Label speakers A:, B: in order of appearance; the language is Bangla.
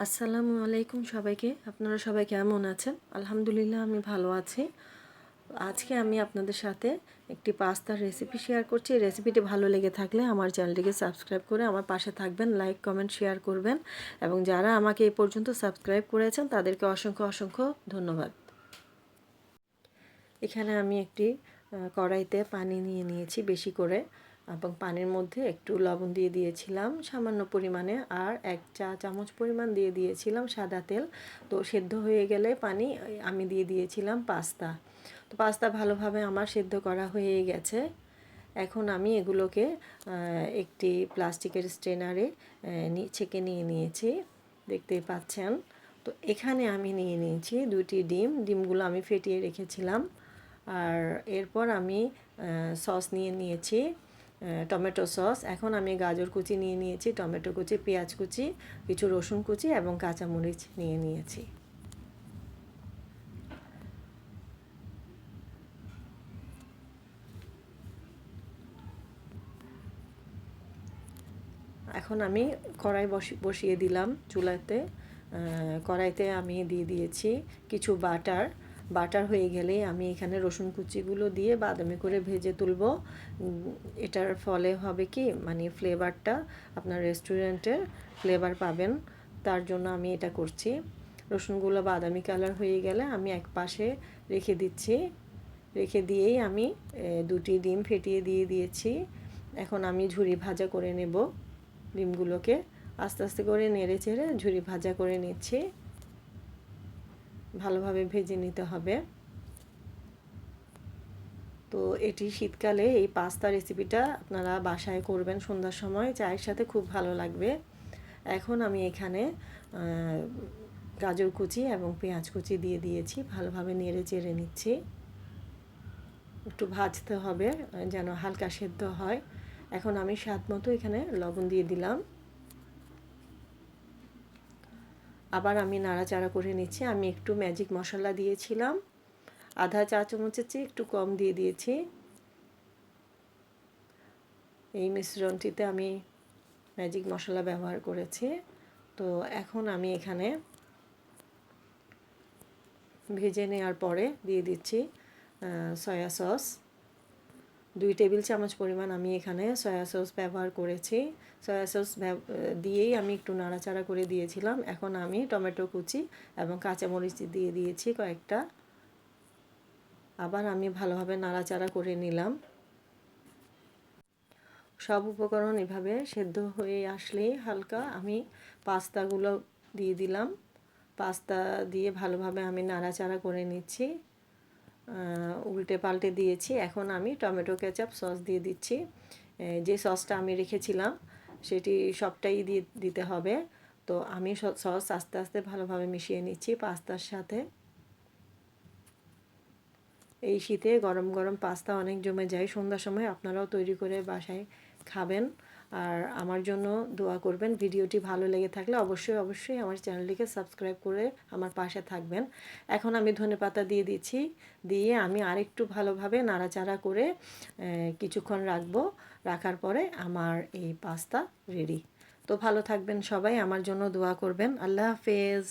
A: আসসালামু আলাইকুম সবাইকে। আপনারা সবাই কেমন আছেন? আলহামদুলিল্লাহ আমি ভালো আছি। আজকে আমি আপনাদের সাথে একটি পাস্তার রেসিপি শেয়ার করছি। রেসিপিটি ভালো লেগে থাকলে আমার চ্যানেলটিকে সাবস্ক্রাইব করে আমার পাশে থাকবেন, লাইক কমেন্ট শেয়ার করবেন এবং যারা আমাকে এই পর্যন্ত সাবস্ক্রাইব করেছেন তাদেরকে অসংখ্য অসংখ্য ধন্যবাদ। এখানে আমি একটি কড়াইতে পানি নিয়ে নিয়েছি বেশি করে এবং পানির মধ্যে একটু লবণ দিয়ে দিয়েছিলাম সামান্য পরিমাণে, আর 1 চা চামচ পরিমাণ দিয়ে দিয়েছিলাম সাদা তেল। তো সেদ্ধ হয়ে গেলে পানি আমি দিয়ে দিয়েছিলাম পাস্তা। তো পাস্তা ভালোভাবে আমার সেদ্ধ করা হয়ে গেছে। এখন আমি এগুলোকে একটি প্লাস্টিকের স্ট্রেনারে ছেঁকে নিয়ে নিয়েছি, দেখতেই পাচ্ছেন। তো এখানে আমি নিয়ে নিয়েছি 2টি ডিমগুলো আমি ফেটিয়ে রেখেছিলাম। আর এরপর আমি সস নিয়ে নিয়েছি, টমেটো সস। এখন আমি গাজর কুচি নিয়ে নিয়েছি, টমেটো কুচি, পেঁয়াজ কুচি, কিছু রসুন কুচি এবং কাঁচামরিচ নিয়ে নিয়েছি। এখন আমি কড়াই বসিয়ে দিলাম চুলাতে। কড়াইতে আমি দিয়ে দিয়েছি কিছু বাটার হয়ে গেলে আমি এখানে রসুন কুচিগুলো দিয়ে বাদামি করে ভেজে তুলব। এটার ফলে হবে কি, মানে ফ্লেভারটা আপনার রেস্টুরেন্টের ফ্লেভার পাবেন, তার জন্য আমি এটা করছি। রসুনগুলো বাদামি কালার হয়ে গেলে আমি এক পাশে রেখে দিচ্ছি। রেখে দিয়েই আমি 2টি ডিম ফেটিয়ে দিয়ে দিয়েছি। এখন আমি ঝুরি ভাজা করে নেব। ডিমগুলোকে আস্তে আস্তে করে নেড়ে চেড়ে ঝুরি ভাজা করে নিচ্ছি। ভালোভাবে ভেজে নিতে হবে। তো এটি শীতকালে এই পাস্তা রেসিপিটা আপনারা বাসায় করবেন সন্ধ্যার সময়, চায়ের সাথে খুব ভালো লাগবে। এখন আমি এখানে গাজর কুচি এবং পেঁয়াজ কুচি দিয়ে দিয়েছি, ভালোভাবে নেড়ে চেড়ে নিচ্ছি। একটু ভাজতে হবে যেন হালকা সেদ্ধ হয়। এখন আমি স্বাদ মতো এখানে লবণ দিয়ে দিলাম। আবার আমি নাড়াচাড়া করে নিচ্ছি। আমি একটু ম্যাজিক মশলা দিয়েছিলাম, আধা চা চামচের চেয়ে একটু কম দিয়ে দিয়েছি। এই মিশ্রণটিতে আমি ম্যাজিক মশলা ব্যবহার করেছি। তো এখন আমি এখানে ভেজে নেওয়ার পরে দিয়ে দিচ্ছি সয়া সস। 2 টেবিল চামচ পরিমাণ আমি এখানে সয়া সস ব্যবহার করেছি। সয়া সস দিয়েই আমি একটু নাড়াচাড়া করে দিয়েছিলাম। এখন আমি টমেটো কুচি এবং কাঁচামরিচ দিয়ে দিয়েছি কয়েকটা। আবার আমি ভালোভাবে নাড়াচাড়া করে নিলাম। সব উপকরণ এভাবে সেদ্ধ হয়ে আসলেই হালকা আমি পাস্তাগুলো দিয়ে দিলাম। পাস্তা দিয়ে ভালোভাবে আমি নাড়াচাড়া করে নিচ্ছি, উল্টে পাল্টে দিয়েছি। এখন আমি টমেটো কেচাপ সস দিয়ে দিচ্ছি। যে সসটা আমি রেখেছিলাম সেটি সবটাই দিতে হবে। তো আমি সস আস্তে আস্তে ভালোভাবে মিশিয়ে নিচ্ছি পাস্তার সাথে। এই শীতে গরম গরম পাস্তা অনেক জমে যায়। সন্ধ্যার সময় আপনারাও তৈরি করে বাসায় খাবেন আর আমার জন্য দোয়া করবেন। ভিডিওটি ভালো লেগে থাকলে অবশ্যই অবশ্যই আমার চ্যানেলটিকে সাবস্ক্রাইব করে আমার পাশে থাকবেন। এখন আমি ধনেপাতা দিয়ে দিচ্ছি, দিয়ে আমি আরেকটু ভালোভাবে নাড়াচাড়া করে কিছুক্ষণ রাখবো। রাখার পরে আমার এই পাস্তা রেডি। তো ভালো থাকবেন সবাই, আমার জন্য দোয়া করবেন। আল্লাহ হাফেজ।